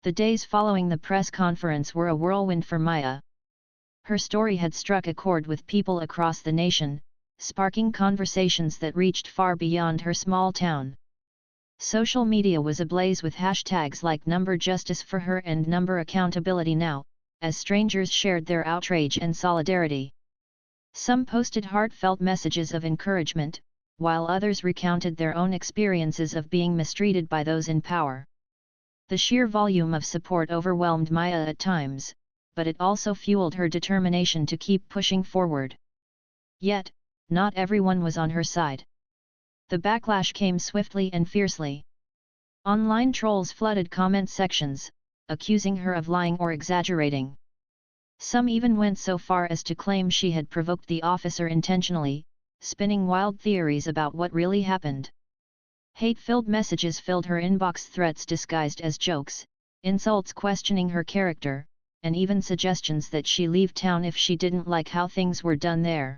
The days following the press conference were a whirlwind for Maya. Her story had struck a chord with people across the nation, sparking conversations that reached far beyond her small town. Social media was ablaze with hashtags like #Justice for her and #Accountability now, as strangers shared their outrage and solidarity. Some posted heartfelt messages of encouragement, while others recounted their own experiences of being mistreated by those in power. The sheer volume of support overwhelmed Maya at times, but it also fueled her determination to keep pushing forward. Yet, not everyone was on her side. The backlash came swiftly and fiercely. Online trolls flooded comment sections, accusing her of lying or exaggerating. Some even went so far as to claim she had provoked the officer intentionally, spinning wild theories about what really happened. Hate-filled messages filled her inbox, threats disguised as jokes, insults questioning her character, and even suggestions that she leave town if she didn't like how things were done there.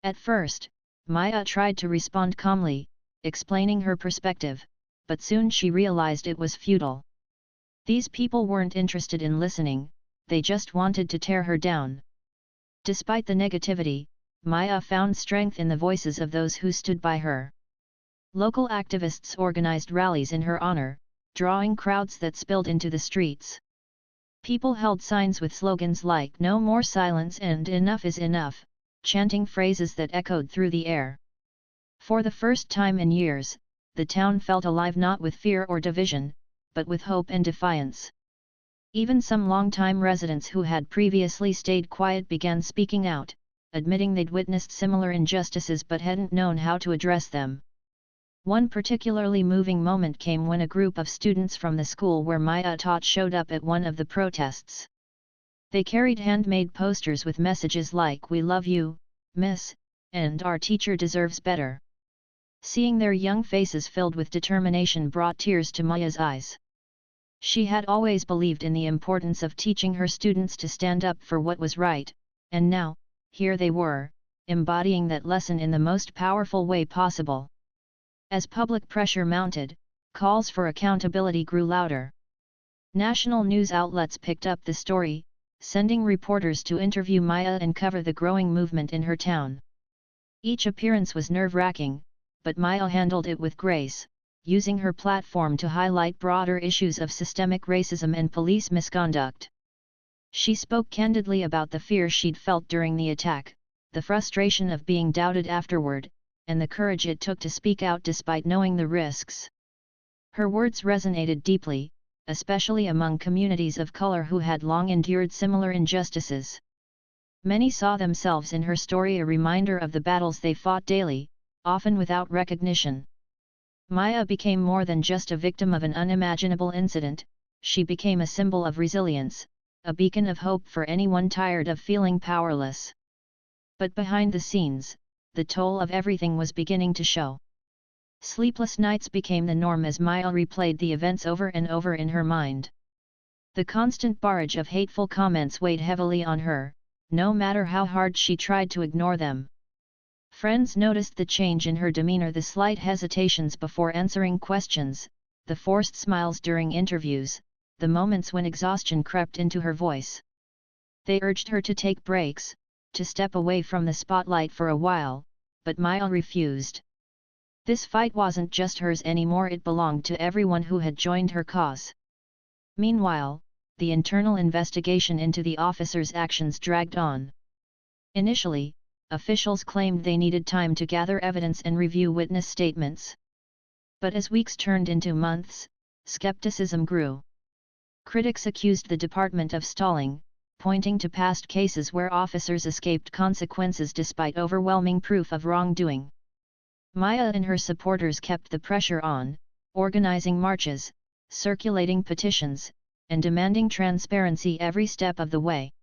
At first, Maya tried to respond calmly, explaining her perspective, but soon she realized it was futile. These people weren't interested in listening, they just wanted to tear her down. Despite the negativity, Maya found strength in the voices of those who stood by her. Local activists organized rallies in her honor, drawing crowds that spilled into the streets. People held signs with slogans like "No more silence" and "Enough is enough," chanting phrases that echoed through the air. For the first time in years, the town felt alive, not with fear or division, but with hope and defiance. Even some longtime residents who had previously stayed quiet began speaking out, admitting they'd witnessed similar injustices but hadn't known how to address them. One particularly moving moment came when a group of students from the school where Maya taught showed up at one of the protests. They carried handmade posters with messages like "We love you, Miss," and "Our teacher deserves better." Seeing their young faces filled with determination brought tears to Maya's eyes. She had always believed in the importance of teaching her students to stand up for what was right, and now, here they were, embodying that lesson in the most powerful way possible. As public pressure mounted, calls for accountability grew louder. National news outlets picked up the story, sending reporters to interview Maya and cover the growing movement in her town. Each appearance was nerve-wracking, but Maya handled it with grace, using her platform to highlight broader issues of systemic racism and police misconduct. She spoke candidly about the fear she'd felt during the attack, the frustration of being doubted afterward, and the courage it took to speak out despite knowing the risks. Her words resonated deeply, especially among communities of color who had long endured similar injustices. Many saw themselves in her story, a reminder of the battles they fought daily, often without recognition. Maya became more than just a victim of an unimaginable incident, she became a symbol of resilience, a beacon of hope for anyone tired of feeling powerless. But behind the scenes, the toll of everything was beginning to show. Sleepless nights became the norm as Maya replayed the events over and over in her mind. The constant barrage of hateful comments weighed heavily on her, no matter how hard she tried to ignore them. Friends noticed the change in her demeanor, the slight hesitations before answering questions, the forced smiles during interviews, the moments when exhaustion crept into her voice. They urged her to take breaks, to step away from the spotlight for a while, but Maya refused. This fight wasn't just hers anymore, it belonged to everyone who had joined her cause. Meanwhile, the internal investigation into the officer's actions dragged on. Initially, officials claimed they needed time to gather evidence and review witness statements. But as weeks turned into months, skepticism grew. Critics accused the department of stalling, pointing to past cases where officers escaped consequences despite overwhelming proof of wrongdoing. Maya and her supporters kept the pressure on, organizing marches, circulating petitions, and demanding transparency every step of the way.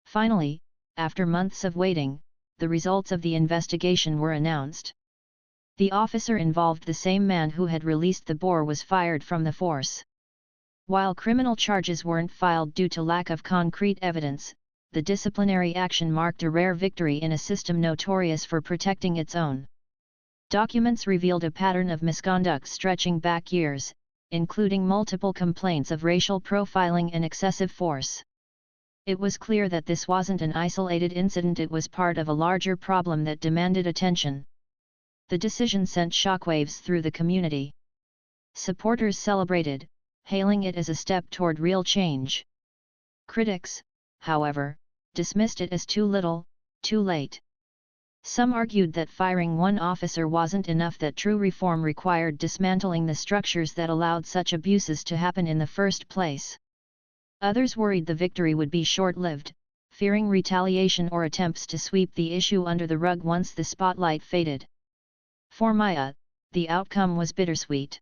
Finally, after months of waiting, the results of the investigation were announced. The officer involved, the same man who had released the boar, was fired from the force. While criminal charges weren't filed due to lack of concrete evidence, the disciplinary action marked a rare victory in a system notorious for protecting its own. Documents revealed a pattern of misconduct stretching back years, including multiple complaints of racial profiling and excessive force. It was clear that this wasn't an isolated incident, it was part of a larger problem that demanded attention. The decision sent shockwaves through the community. Supporters celebrated, hailing it as a step toward real change. Critics, however, dismissed it as too little, too late. Some argued that firing one officer wasn't enough, that true reform required dismantling the structures that allowed such abuses to happen in the first place. Others worried the victory would be short-lived, fearing retaliation or attempts to sweep the issue under the rug once the spotlight faded. For Maya, the outcome was bittersweet.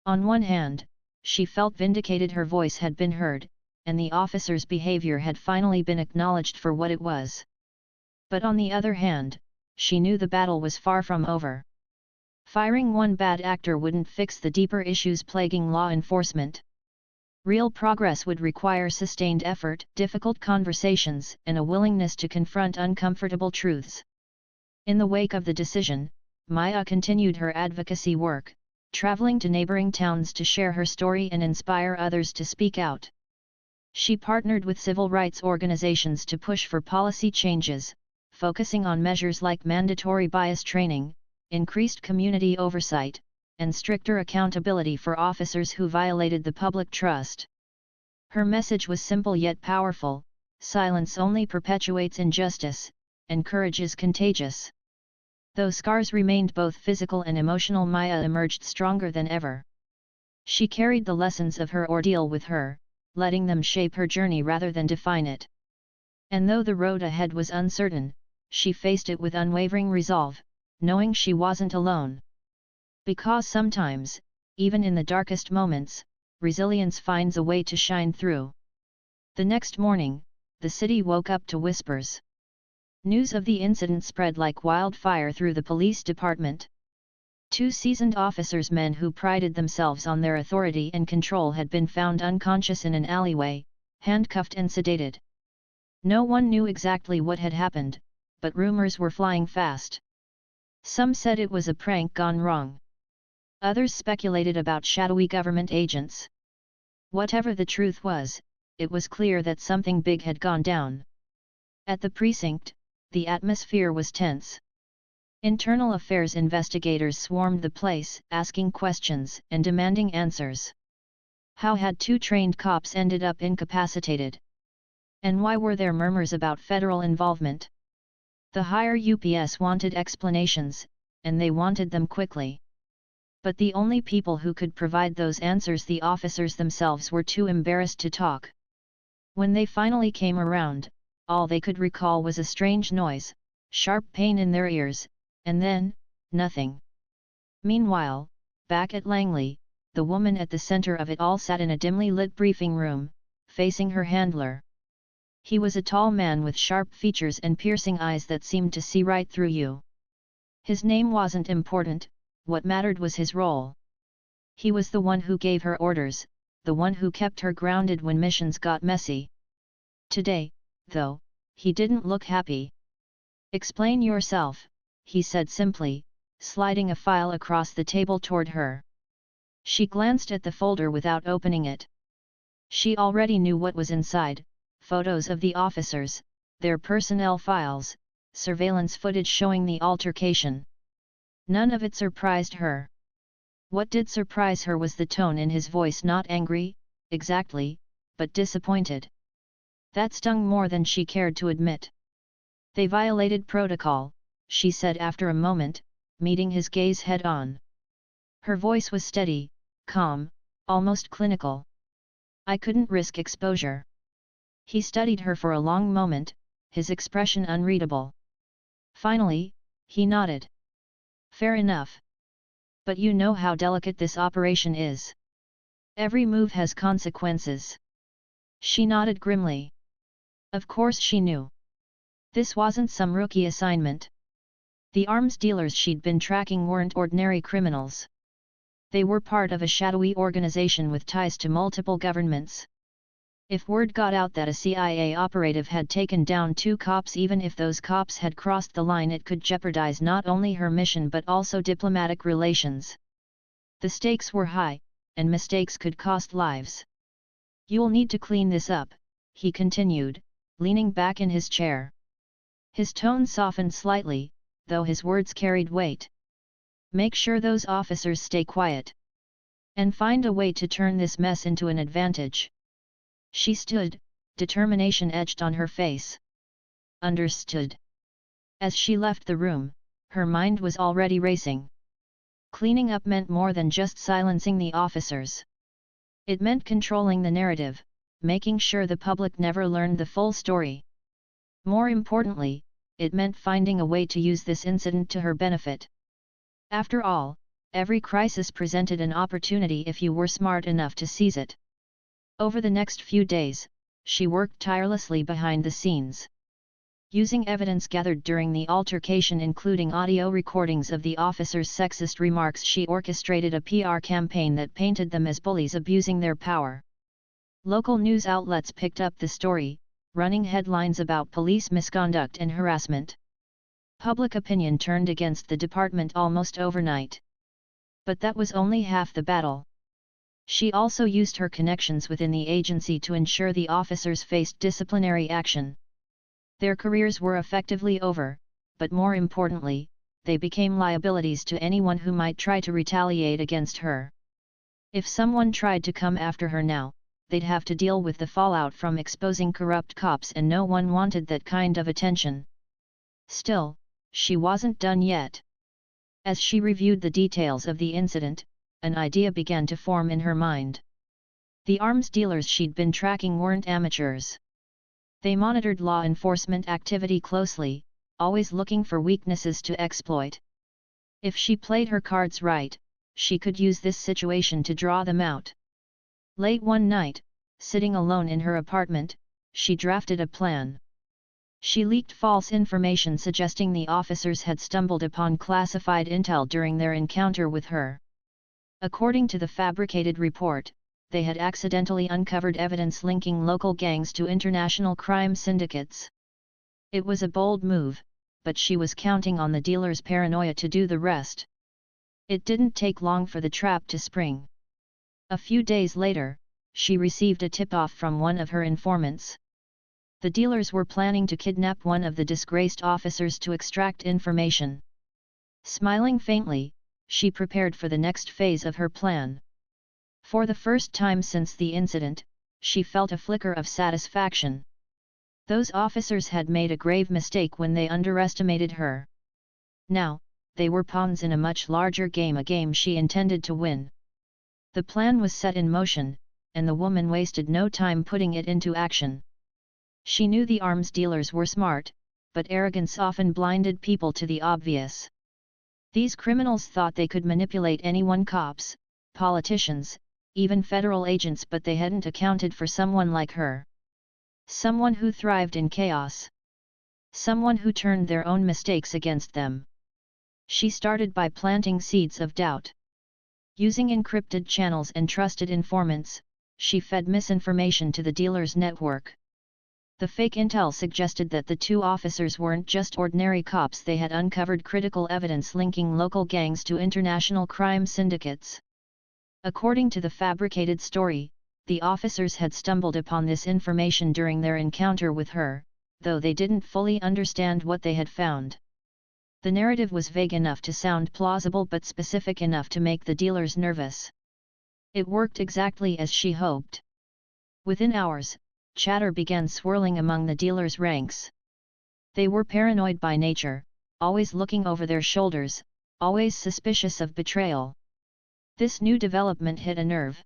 On one hand, she felt vindicated, her voice had been heard, and the officer's behavior had finally been acknowledged for what it was. But on the other hand, she knew the battle was far from over. Firing one bad actor wouldn't fix the deeper issues plaguing law enforcement. Real progress would require sustained effort, difficult conversations, and a willingness to confront uncomfortable truths. In the wake of the decision, Maya continued her advocacy work, traveling to neighboring towns to share her story and inspire others to speak out. She partnered with civil rights organizations to push for policy changes, focusing on measures like mandatory bias training, increased community oversight, and stricter accountability for officers who violated the public trust. Her message was simple yet powerful: silence only perpetuates injustice, and courage is contagious. Though scars remained, both physical and emotional, Maya emerged stronger than ever. She carried the lessons of her ordeal with her, letting them shape her journey rather than define it. And though the road ahead was uncertain, she faced it with unwavering resolve, knowing she wasn't alone. Because sometimes, even in the darkest moments, resilience finds a way to shine through. The next morning, the city woke up to whispers. News of the incident spread like wildfire through the police department. 2 seasoned officers, men who prided themselves on their authority and control, had been found unconscious in an alleyway, handcuffed and sedated. No one knew exactly what had happened, but rumors were flying fast. Some said it was a prank gone wrong. Others speculated about shadowy government agents. Whatever the truth was, it was clear that something big had gone down. At the precinct, the atmosphere was tense. Internal affairs investigators swarmed the place, asking questions and demanding answers. How had 2 trained cops ended up incapacitated? And why were there murmurs about federal involvement? The higher UPS wanted explanations, and they wanted them quickly. But the only people who could provide those answers, the officers themselves, were too embarrassed to talk. When they finally came around, all they could recall was a strange noise, sharp pain in their ears, and then, nothing. Meanwhile, back at Langley, the woman at the center of it all sat in a dimly lit briefing room, facing her handler. He was a tall man with sharp features and piercing eyes that seemed to see right through you. His name wasn't important, what mattered was his role. He was the one who gave her orders, the one who kept her grounded when missions got messy. Today, though, he didn't look happy. "Explain yourself," he said simply, sliding a file across the table toward her. She glanced at the folder without opening it. She already knew what was inside: photos of the officers, their personnel files, surveillance footage showing the altercation. None of it surprised her. What did surprise her was the tone in his voice, not angry, exactly, but disappointed. That stung more than she cared to admit. "They violated protocol," she said after a moment, meeting his gaze head-on. Her voice was steady, calm, almost clinical. "I couldn't risk exposure." He studied her for a long moment, his expression unreadable. Finally, he nodded. "Fair enough. But you know how delicate this operation is. Every move has consequences." She nodded grimly. Of course she knew. This wasn't some rookie assignment. The arms dealers she'd been tracking weren't ordinary criminals. They were part of a shadowy organization with ties to multiple governments. If word got out that a CIA operative had taken down 2 cops, even if those cops had crossed the line, it could jeopardize not only her mission but also diplomatic relations. The stakes were high, and mistakes could cost lives. "You'll need to clean this up," he continued, leaning back in his chair. His tone softened slightly, though his words carried weight. "Make sure those officers stay quiet. And find a way to turn this mess into an advantage." She stood, determination etched on her face. "Understood." As she left the room, her mind was already racing. Cleaning up meant more than just silencing the officers. It meant controlling the narrative, making sure the public never learned the full story. More importantly, it meant finding a way to use this incident to her benefit. After all, every crisis presented an opportunity if you were smart enough to seize it. Over the next few days, she worked tirelessly behind the scenes. Using evidence gathered during the altercation, including audio recordings of the officers' sexist remarks, she orchestrated a PR campaign that painted them as bullies abusing their power. Local news outlets picked up the story, running headlines about police misconduct and harassment. Public opinion turned against the department almost overnight. But that was only half the battle. She also used her connections within the agency to ensure the officers faced disciplinary action. Their careers were effectively over, but more importantly, they became liabilities to anyone who might try to retaliate against her. If someone tried to come after her now, they'd have to deal with the fallout from exposing corrupt cops, and no one wanted that kind of attention. Still, she wasn't done yet. As she reviewed the details of the incident, an idea began to form in her mind. The arms dealers she'd been tracking weren't amateurs. They monitored law enforcement activity closely, always looking for weaknesses to exploit. If she played her cards right, she could use this situation to draw them out. Late one night, sitting alone in her apartment, she drafted a plan. She leaked false information suggesting the officers had stumbled upon classified intel during their encounter with her. According to the fabricated report, they had accidentally uncovered evidence linking local gangs to international crime syndicates. It was a bold move, but she was counting on the dealer's paranoia to do the rest. It didn't take long for the trap to spring. A few days later, she received a tip-off from one of her informants. The dealers were planning to kidnap one of the disgraced officers to extract information. Smiling faintly, she prepared for the next phase of her plan. For the first time since the incident, she felt a flicker of satisfaction. Those officers had made a grave mistake when they underestimated her. Now, they were pawns in a much larger game, a game she intended to win. The plan was set in motion, and the woman wasted no time putting it into action. She knew the arms dealers were smart, but arrogance often blinded people to the obvious. These criminals thought they could manipulate anyone: cops, politicians, even federal agents, but they hadn't accounted for someone like her. Someone who thrived in chaos. Someone who turned their own mistakes against them. She started by planting seeds of doubt. Using encrypted channels and trusted informants, she fed misinformation to the dealer's network. The fake intel suggested that the two officers weren't just ordinary cops. They had uncovered critical evidence linking local gangs to international crime syndicates. According to the fabricated story, the officers had stumbled upon this information during their encounter with her, though they didn't fully understand what they had found. The narrative was vague enough to sound plausible but specific enough to make the dealers nervous. It worked exactly as she hoped. Within hours, chatter began swirling among the dealers' ranks. They were paranoid by nature, always looking over their shoulders, always suspicious of betrayal. This new development hit a nerve.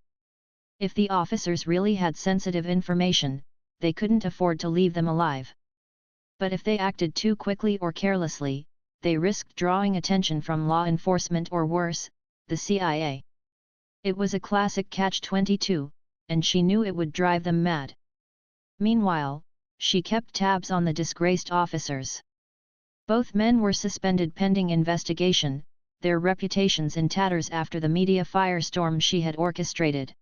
If the officers really had sensitive information, they couldn't afford to leave them alive. But if they acted too quickly or carelessly, they risked drawing attention from law enforcement or worse, the CIA. It was a classic catch-22, and she knew it would drive them mad. Meanwhile, she kept tabs on the disgraced officers. Both men were suspended pending investigation, their reputations in tatters after the media firestorm she had orchestrated.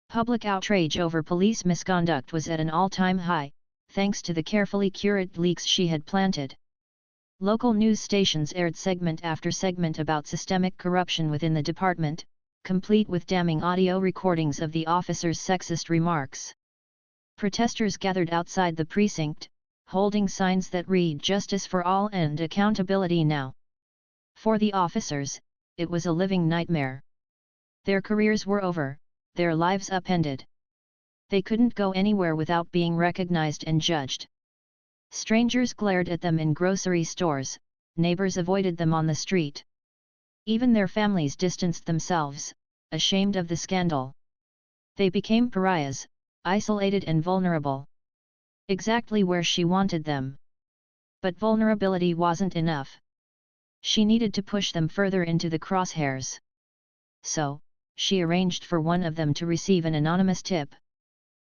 Public outrage over police misconduct was at an all-time high, thanks to the carefully curated leaks she had planted. Local news stations aired segment after segment about systemic corruption within the department, complete with damning audio recordings of the officer's sexist remarks. Protesters gathered outside the precinct, holding signs that read "Justice for all" and "Accountability now." For the officers, it was a living nightmare. Their careers were over, their lives upended. They couldn't go anywhere without being recognized and judged. Strangers glared at them in grocery stores, neighbors avoided them on the street. Even their families distanced themselves, ashamed of the scandal. They became pariahs, isolated and vulnerable. Exactly where she wanted them. But vulnerability wasn't enough. She needed to push them further into the crosshairs. So, she arranged for one of them to receive an anonymous tip.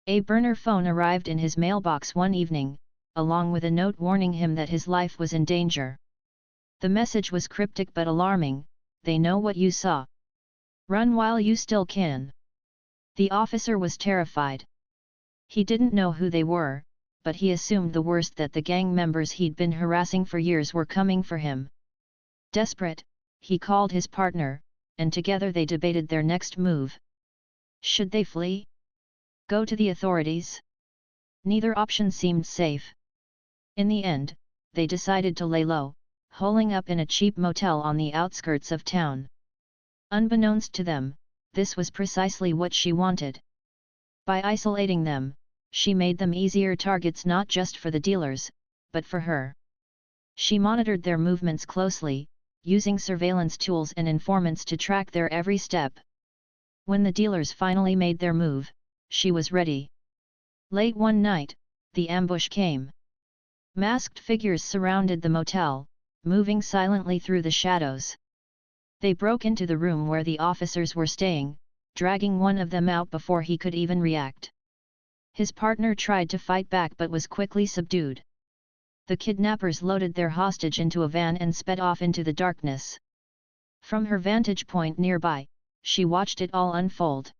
A burner phone arrived in his mailbox one evening, along with a note warning him that his life was in danger. The message was cryptic but alarming: "They know what you saw. Run while you still can." The officer was terrified. He didn't know who they were, but he assumed the worst, that the gang members he'd been harassing for years were coming for him. Desperate, he called his partner, and together they debated their next move. Should they flee? Go to the authorities? Neither option seemed safe. In the end, they decided to lay low, holing up in a cheap motel on the outskirts of town. Unbeknownst to them, this was precisely what she wanted. By isolating them, she made them easier targets not just for the dealers, but for her. She monitored their movements closely, using surveillance tools and informants to track their every step. When the dealers finally made their move, she was ready. Late one night, the ambush came. Masked figures surrounded the motel, moving silently through the shadows. They broke into the room where the officers were staying, dragging one of them out before he could even react. His partner tried to fight back but was quickly subdued. The kidnappers loaded their hostage into a van and sped off into the darkness. From her vantage point nearby, she watched it all unfold.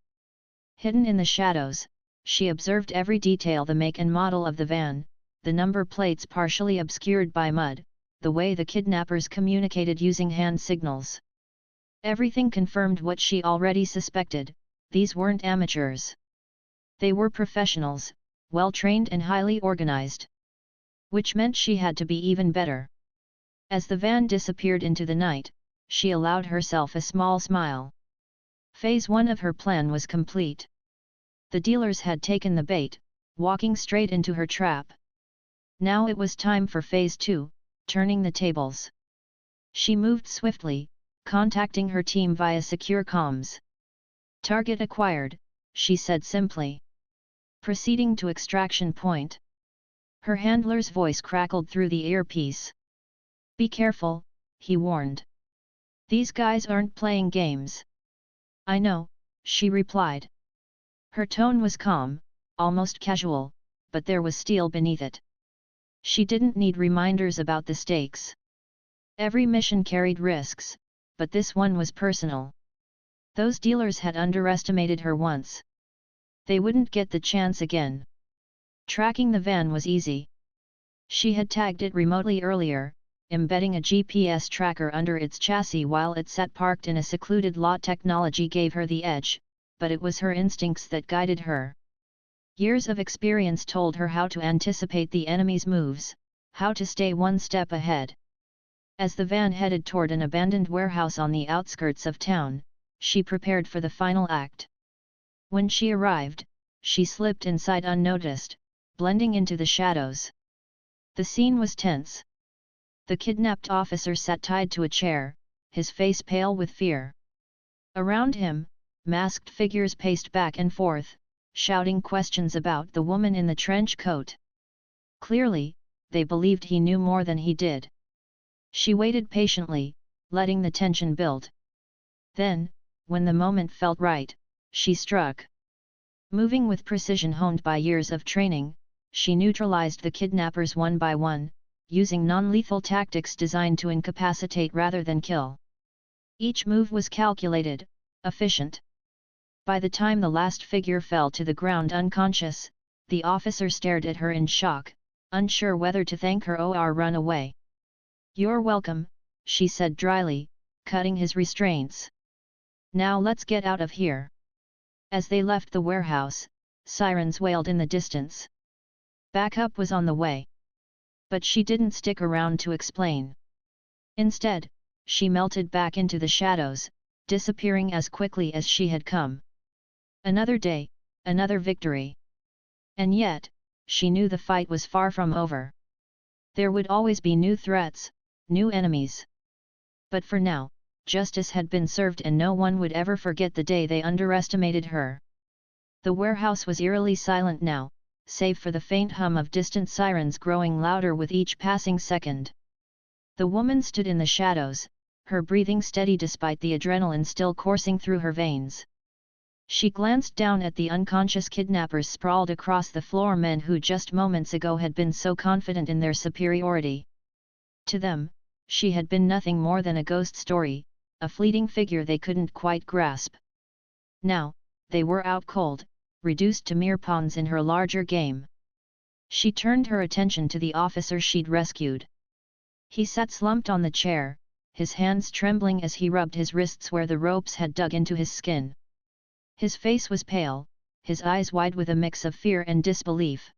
Hidden in the shadows, she observed every detail: the make and model of the van, the number plates partially obscured by mud, the way the kidnappers communicated using hand signals. Everything confirmed what she already suspected: these weren't amateurs. They were professionals, well-trained and highly organized. Which meant she had to be even better. As the van disappeared into the night, she allowed herself a small smile. Phase 1 of her plan was complete. The dealers had taken the bait, walking straight into her trap. Now it was time for Phase 2, turning the tables. She moved swiftly, contacting her team via secure comms. "Target acquired," she said simply. "Proceeding to extraction point." Her handler's voice crackled through the earpiece. "Be careful," he warned. "These guys aren't playing games." "I know," she replied. Her tone was calm, almost casual, but there was steel beneath it. She didn't need reminders about the stakes. Every mission carried risks, but this one was personal. Those dealers had underestimated her once. They wouldn't get the chance again. Tracking the van was easy. She had tagged it remotely earlier, embedding a GPS tracker under its chassis while it sat parked in a secluded lot. Technology gave her the edge, but it was her instincts that guided her. Years of experience told her how to anticipate the enemy's moves, how to stay one step ahead. As the van headed toward an abandoned warehouse on the outskirts of town, she prepared for the final act. When she arrived, she slipped inside unnoticed, blending into the shadows. The scene was tense. The kidnapped officer sat tied to a chair, his face pale with fear. Around him, masked figures paced back and forth, shouting questions about the woman in the trench coat. Clearly, they believed he knew more than he did. She waited patiently, letting the tension build. Then, when the moment felt right, she struck. Moving with precision honed by years of training, she neutralized the kidnappers one by one, using non-lethal tactics designed to incapacitate rather than kill. Each move was calculated, efficient. By the time the last figure fell to the ground unconscious, the officer stared at her in shock, unsure whether to thank her or run away. "You're welcome," she said dryly, cutting his restraints. Now let's get out of here. As they left the warehouse, sirens wailed in the distance. Backup was on the way. But she didn't stick around to explain. Instead, she melted back into the shadows, disappearing as quickly as she had come. Another day, another victory. And yet, she knew the fight was far from over. There would always be new threats, new enemies. But for now, justice had been served and no one would ever forget the day they underestimated her. The warehouse was eerily silent now, save for the faint hum of distant sirens growing louder with each passing second. The woman stood in the shadows, her breathing steady despite the adrenaline still coursing through her veins. She glanced down at the unconscious kidnappers sprawled across the floor, men who just moments ago had been so confident in their superiority. To them, she had been nothing more than a ghost story, a fleeting figure they couldn't quite grasp. Now, they were out cold, reduced to mere pawns in her larger game. She turned her attention to the officer she'd rescued. He sat slumped on the chair, his hands trembling as he rubbed his wrists where the ropes had dug into his skin. His face was pale, his eyes wide with a mix of fear and disbelief.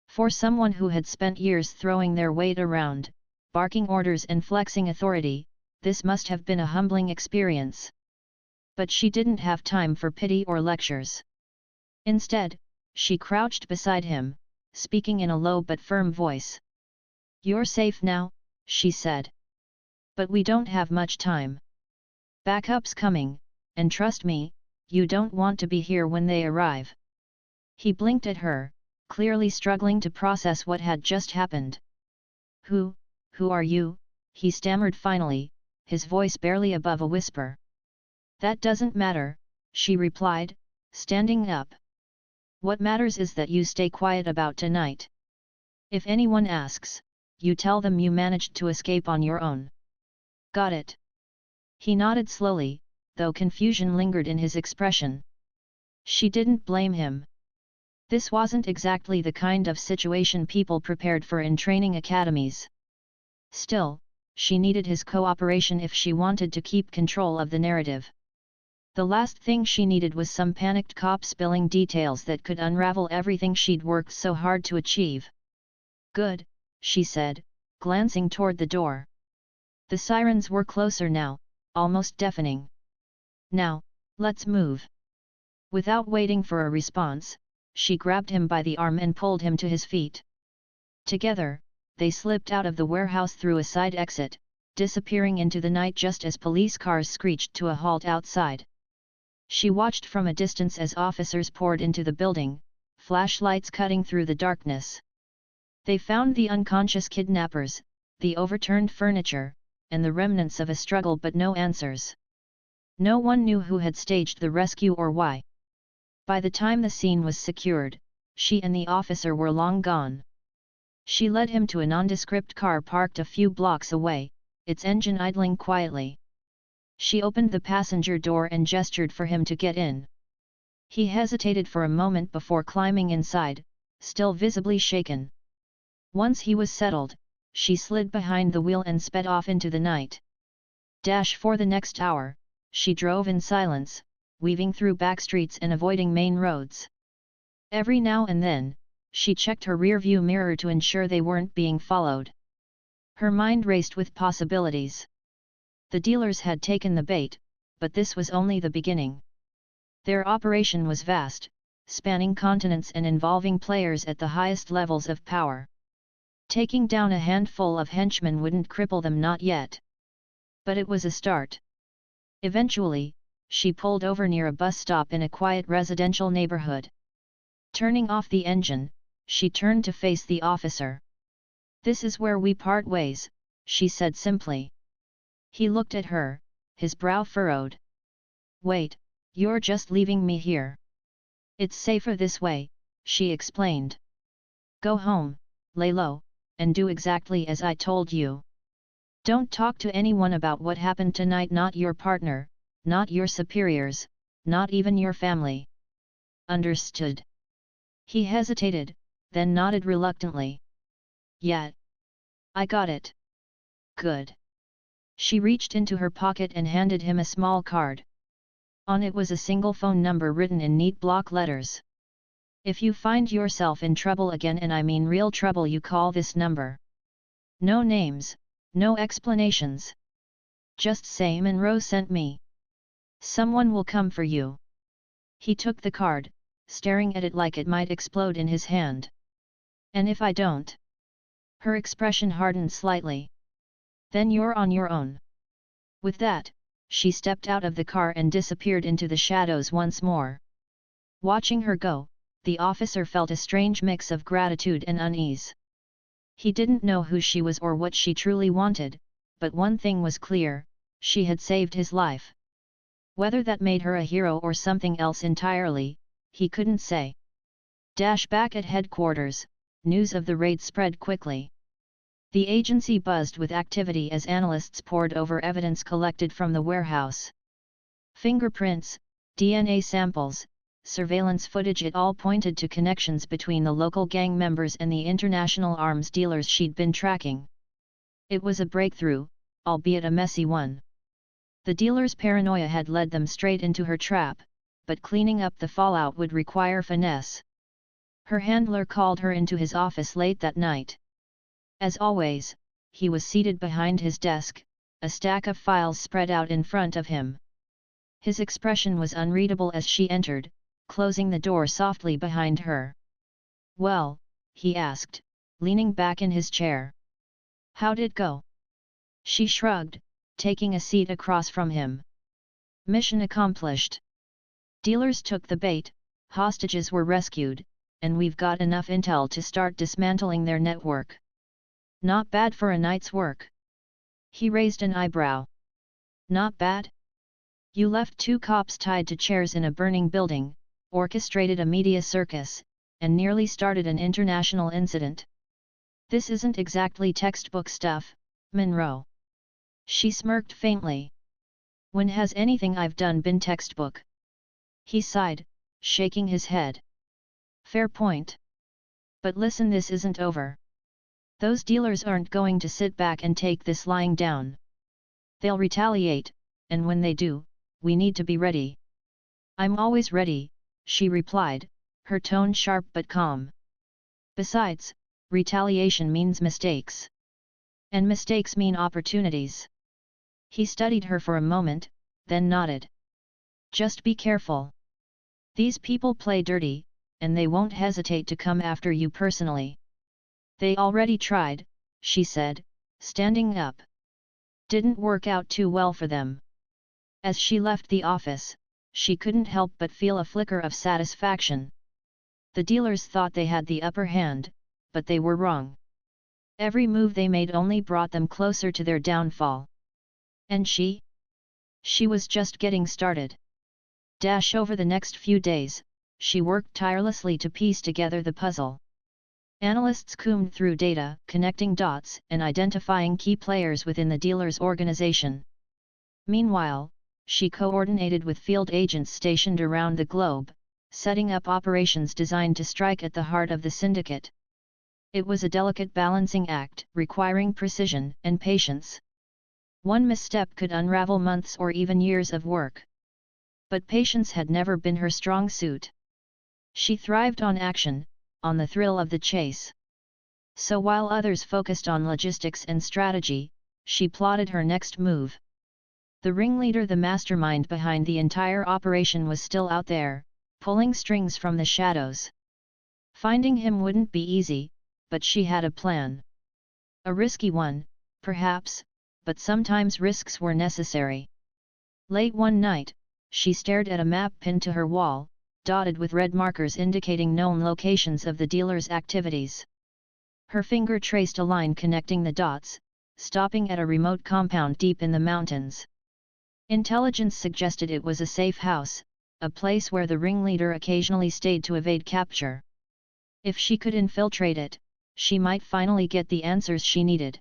For someone who had spent years throwing their weight around, barking orders and flexing authority, this must have been a humbling experience. But she didn't have time for pity or lectures. Instead, she crouched beside him, speaking in a low but firm voice. "You're safe now," she said. "But we don't have much time. Backup's coming, and trust me, you don't want to be here when they arrive." He blinked at her, clearly struggling to process what had just happened. Who are you?" he stammered finally, his voice barely above a whisper. "That doesn't matter," she replied, standing up. "What matters is that you stay quiet about tonight. If anyone asks, you tell them you managed to escape on your own. Got it?" He nodded slowly, though confusion lingered in his expression. She didn't blame him. This wasn't exactly the kind of situation people prepared for in training academies. Still, she needed his cooperation if she wanted to keep control of the narrative. The last thing she needed was some panicked cop spilling details that could unravel everything she'd worked so hard to achieve. "Good," she said, glancing toward the door. The sirens were closer now, almost deafening. "Now, let's move." Without waiting for a response, she grabbed him by the arm and pulled him to his feet. Together, they slipped out of the warehouse through a side exit, disappearing into the night just as police cars screeched to a halt outside. She watched from a distance as officers poured into the building, flashlights cutting through the darkness. They found the unconscious kidnappers, the overturned furniture, and the remnants of a struggle, but no answers. No one knew who had staged the rescue or why. By the time the scene was secured, she and the officer were long gone. She led him to a nondescript car parked a few blocks away, its engine idling quietly. She opened the passenger door and gestured for him to get in. He hesitated for a moment before climbing inside, still visibly shaken. Once he was settled, she slid behind the wheel and sped off into the night. For the next hour, she drove in silence, weaving through back streets and avoiding main roads. Every now and then, she checked her rearview mirror to ensure they weren't being followed. Her mind raced with possibilities. The dealers had taken the bait, but this was only the beginning. Their operation was vast, spanning continents and involving players at the highest levels of power. Taking down a handful of henchmen wouldn't cripple them, not yet. But it was a start. Eventually, she pulled over near a bus stop in a quiet residential neighborhood. Turning off the engine, she turned to face the officer. "This is where we part ways," she said simply. He looked at her, his brow furrowed. "Wait, you're just leaving me here." "It's safer this way," she explained. "Go home, lay low, and do exactly as I told you. Don't talk to anyone about what happened tonight, not your partner, not your superiors, not even your family. Understood?" He hesitated, then nodded reluctantly. "Yeah. I got it." "Good." She reached into her pocket and handed him a small card. On it was a single phone number written in neat block letters. If you find yourself in trouble again, and I mean real trouble, you call this number. No names, no explanations. Just say Monroe sent me. Someone will come for you. He took the card, staring at it like it might explode in his hand. And if I don't? Her expression hardened slightly. Then you're on your own. With that, she stepped out of the car and disappeared into the shadows once more. Watching her go, the officer felt a strange mix of gratitude and unease. He didn't know who she was or what she truly wanted, but one thing was clear: she had saved his life. Whether that made her a hero or something else entirely, he couldn't say. Back at headquarters, news of the raid spread quickly. The agency buzzed with activity as analysts pored over evidence collected from the warehouse. Fingerprints, DNA samples, surveillance footage, it all pointed to connections between the local gang members and the international arms dealers she'd been tracking. It was a breakthrough, albeit a messy one. The dealers' paranoia had led them straight into her trap, but cleaning up the fallout would require finesse. Her handler called her into his office late that night. As always, he was seated behind his desk, a stack of files spread out in front of him. His expression was unreadable as she entered, closing the door softly behind her. "Well," he asked, leaning back in his chair. "How'd it go?" She shrugged, taking a seat across from him. "Mission accomplished. Dealers took the bait, hostages were rescued, and we've got enough intel to start dismantling their network. Not bad for a night's work." He raised an eyebrow. "Not bad? You left 2 cops tied to chairs in a burning building, orchestrated a media circus, and nearly started an international incident. This isn't exactly textbook stuff, Monroe." She smirked faintly. "When has anything I've done been textbook?" He sighed, shaking his head. "Fair point. But listen, this isn't over. Those dealers aren't going to sit back and take this lying down. They'll retaliate, and when they do, we need to be ready." "I'm always ready," she replied, her tone sharp but calm. "Besides, retaliation means mistakes. And mistakes mean opportunities." He studied her for a moment, then nodded. "Just be careful. These people play dirty, and they won't hesitate to come after you personally." "They already tried," she said, standing up. "Didn't work out too well for them." As she left the office, she couldn't help but feel a flicker of satisfaction. The dealers thought they had the upper hand, but they were wrong. Every move they made only brought them closer to their downfall. And she? She was just getting started. Over the next few days, she worked tirelessly to piece together the puzzle. Analysts combed through data, connecting dots and identifying key players within the dealer's organization. Meanwhile, she coordinated with field agents stationed around the globe, setting up operations designed to strike at the heart of the syndicate. It was a delicate balancing act, requiring precision and patience. One misstep could unravel months or even years of work. But patience had never been her strong suit. She thrived on action, on the thrill of the chase. So while others focused on logistics and strategy, she plotted her next move. The ringleader, the mastermind behind the entire operation, was still out there, pulling strings from the shadows. Finding him wouldn't be easy, but she had a plan. A risky one, perhaps, but sometimes risks were necessary. Late one night, she stared at a map pinned to her wall, dotted with red markers indicating known locations of the dealer's activities. Her finger traced a line connecting the dots, stopping at a remote compound deep in the mountains. Intelligence suggested it was a safe house, a place where the ringleader occasionally stayed to evade capture. If she could infiltrate it, she might finally get the answers she needed.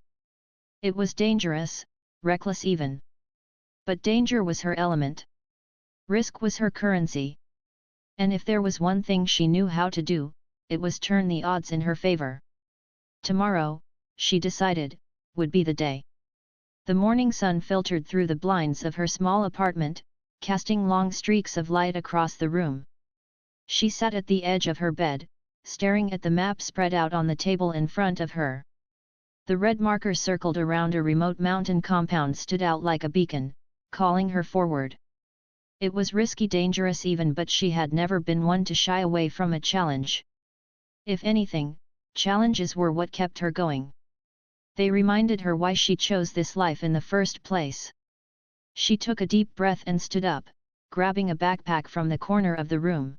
It was dangerous, reckless even. But danger was her element. Risk was her currency. And if there was one thing she knew how to do, it was turn the odds in her favor. Tomorrow, she decided, would be the day. The morning sun filtered through the blinds of her small apartment, casting long streaks of light across the room. She sat at the edge of her bed, staring at the map spread out on the table in front of her. The red marker circled around a remote mountain compound stood out like a beacon, calling her forward. It was risky, dangerous even, but she had never been one to shy away from a challenge. If anything, challenges were what kept her going. They reminded her why she chose this life in the first place. She took a deep breath and stood up, grabbing a backpack from the corner of the room.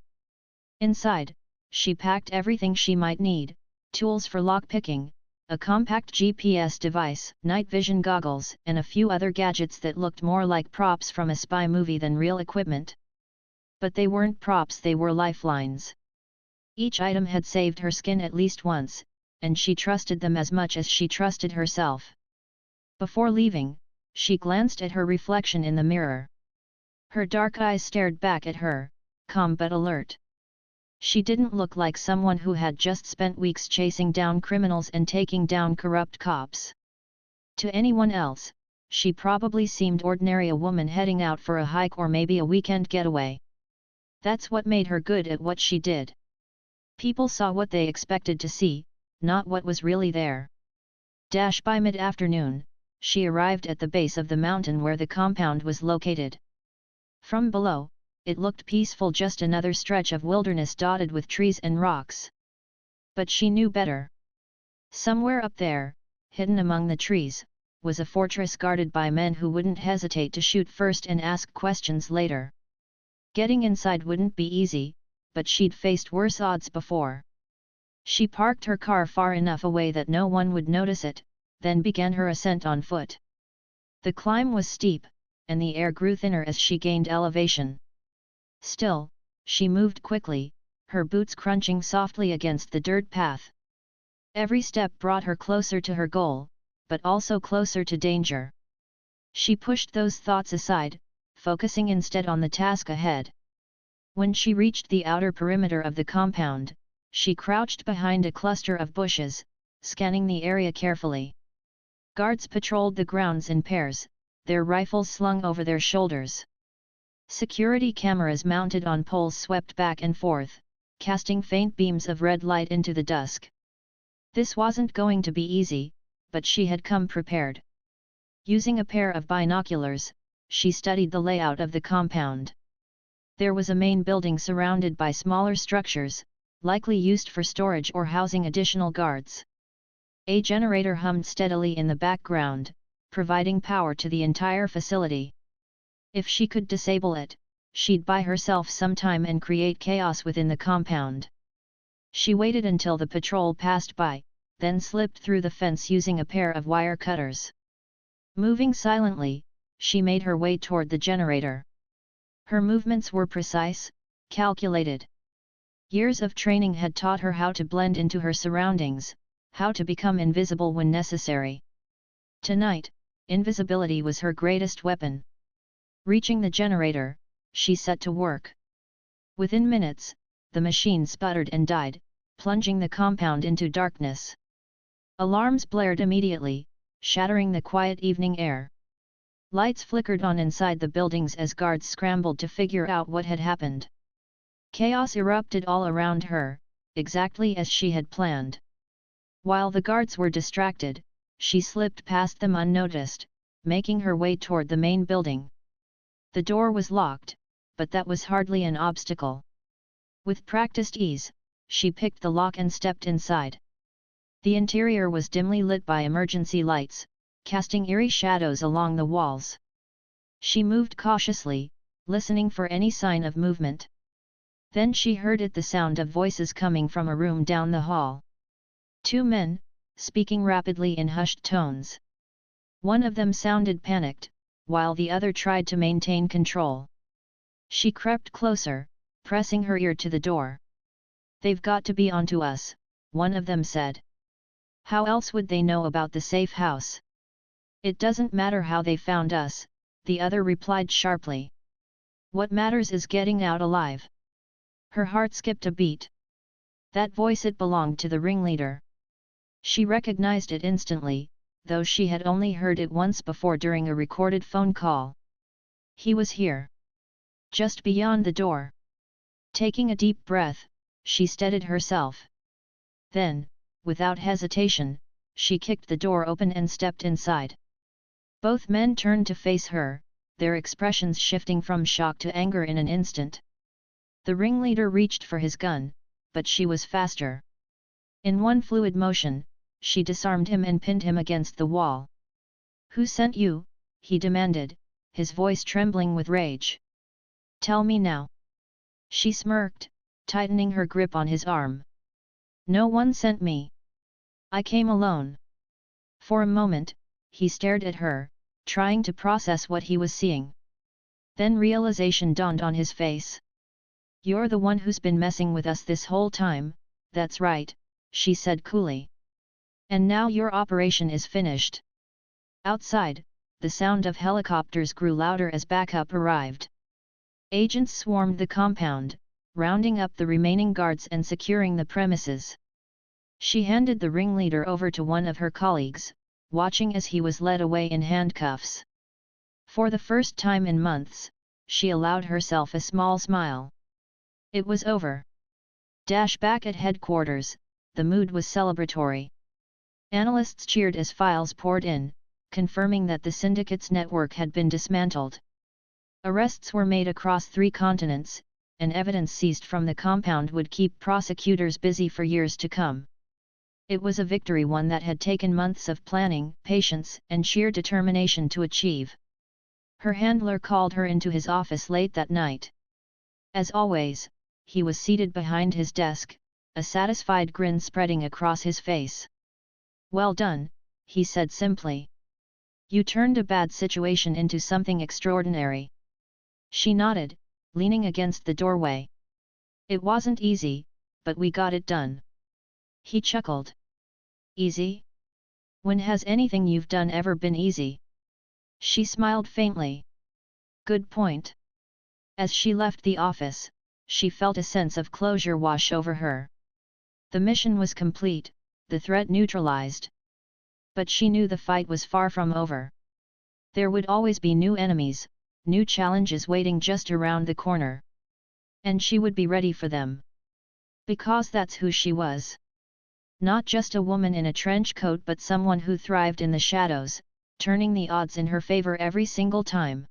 Inside, she packed everything she might need: tools for lockpicking, a compact GPS device, night vision goggles, and a few other gadgets that looked more like props from a spy movie than real equipment. But they weren't props, they were lifelines. Each item had saved her skin at least once, and she trusted them as much as she trusted herself. Before leaving, she glanced at her reflection in the mirror. Her dark eyes stared back at her, calm but alert. She didn't look like someone who had just spent weeks chasing down criminals and taking down corrupt cops. To anyone else, she probably seemed ordinary, a woman heading out for a hike or maybe a weekend getaway. That's what made her good at what she did. People saw what they expected to see, not what was really there. By mid-afternoon, she arrived at the base of the mountain where the compound was located. From below, it looked peaceful, just another stretch of wilderness dotted with trees and rocks. But she knew better. Somewhere up there, hidden among the trees, was a fortress guarded by men who wouldn't hesitate to shoot first and ask questions later. Getting inside wouldn't be easy, but she'd faced worse odds before. She parked her car far enough away that no one would notice it, then began her ascent on foot. The climb was steep, and the air grew thinner as she gained elevation. Still, she moved quickly, her boots crunching softly against the dirt path. Every step brought her closer to her goal, but also closer to danger. She pushed those thoughts aside, focusing instead on the task ahead. When she reached the outer perimeter of the compound, she crouched behind a cluster of bushes, scanning the area carefully. Guards patrolled the grounds in pairs, their rifles slung over their shoulders. Security cameras mounted on poles swept back and forth, casting faint beams of red light into the dusk. This wasn't going to be easy, but she had come prepared. Using a pair of binoculars, she studied the layout of the compound. There was a main building surrounded by smaller structures, likely used for storage or housing additional guards. A generator hummed steadily in the background, providing power to the entire facility. If she could disable it, she'd buy herself some time and create chaos within the compound. She waited until the patrol passed by, then slipped through the fence using a pair of wire cutters. Moving silently, she made her way toward the generator. Her movements were precise, calculated. Years of training had taught her how to blend into her surroundings, how to become invisible when necessary. Tonight, invisibility was her greatest weapon. Reaching the generator, she set to work. Within minutes, the machine sputtered and died, plunging the compound into darkness. Alarms blared immediately, shattering the quiet evening air. Lights flickered on inside the buildings as guards scrambled to figure out what had happened. Chaos erupted all around her, exactly as she had planned. While the guards were distracted, she slipped past them unnoticed, making her way toward the main building. The door was locked, but that was hardly an obstacle. With practiced ease, she picked the lock and stepped inside. The interior was dimly lit by emergency lights, casting eerie shadows along the walls. She moved cautiously, listening for any sign of movement. Then she heard the sound of voices coming from a room down the hall. Two men, speaking rapidly in hushed tones. One of them sounded panicked, while the other tried to maintain control. She crept closer, pressing her ear to the door. "They've got to be onto us," one of them said. "How else would they know about the safe house?" "It doesn't matter how they found us," the other replied sharply. "What matters is getting out alive." Her heart skipped a beat. That voice, it belonged to the ringleader. She recognized it instantly, though she had only heard it once before during a recorded phone call. He was here. just beyond the door. Taking a deep breath, she steadied herself. Then, without hesitation, she kicked the door open and stepped inside. Both men turned to face her, their expressions shifting from shock to anger in an instant. The ringleader reached for his gun, but she was faster. In one fluid motion, she disarmed him and pinned him against the wall. "Who sent you?" he demanded, his voice trembling with rage. "Tell me now." She smirked, tightening her grip on his arm. "No one sent me. I came alone." For a moment, he stared at her, trying to process what he was seeing. Then realization dawned on his face. "You're the one who's been messing with us this whole time, that's right," she said coolly. "And now your operation is finished." Outside, the sound of helicopters grew louder as backup arrived. Agents swarmed the compound, rounding up the remaining guards and securing the premises. She handed the ringleader over to one of her colleagues, watching as he was led away in handcuffs. For the first time in months, she allowed herself a small smile. It was over. Back at headquarters, the mood was celebratory. Analysts cheered as files poured in, confirming that the syndicate's network had been dismantled. Arrests were made across 3 continents, and evidence seized from the compound would keep prosecutors busy for years to come. It was a victory, one that had taken months of planning, patience, and sheer determination to achieve. Her handler called her into his office late that night. As always, he was seated behind his desk, a satisfied grin spreading across his face. "Well done," he said simply. "You turned a bad situation into something extraordinary." She nodded, leaning against the doorway. "It wasn't easy, but we got it done." He chuckled. "Easy? When has anything you've done ever been easy?" She smiled faintly. "Good point." As she left the office, she felt a sense of closure wash over her. The mission was complete, the threat neutralized. But she knew the fight was far from over. There would always be new enemies, new challenges waiting just around the corner. And she would be ready for them. Because that's who she was. Not just a woman in a trench coat, but someone who thrived in the shadows, turning the odds in her favor every single time.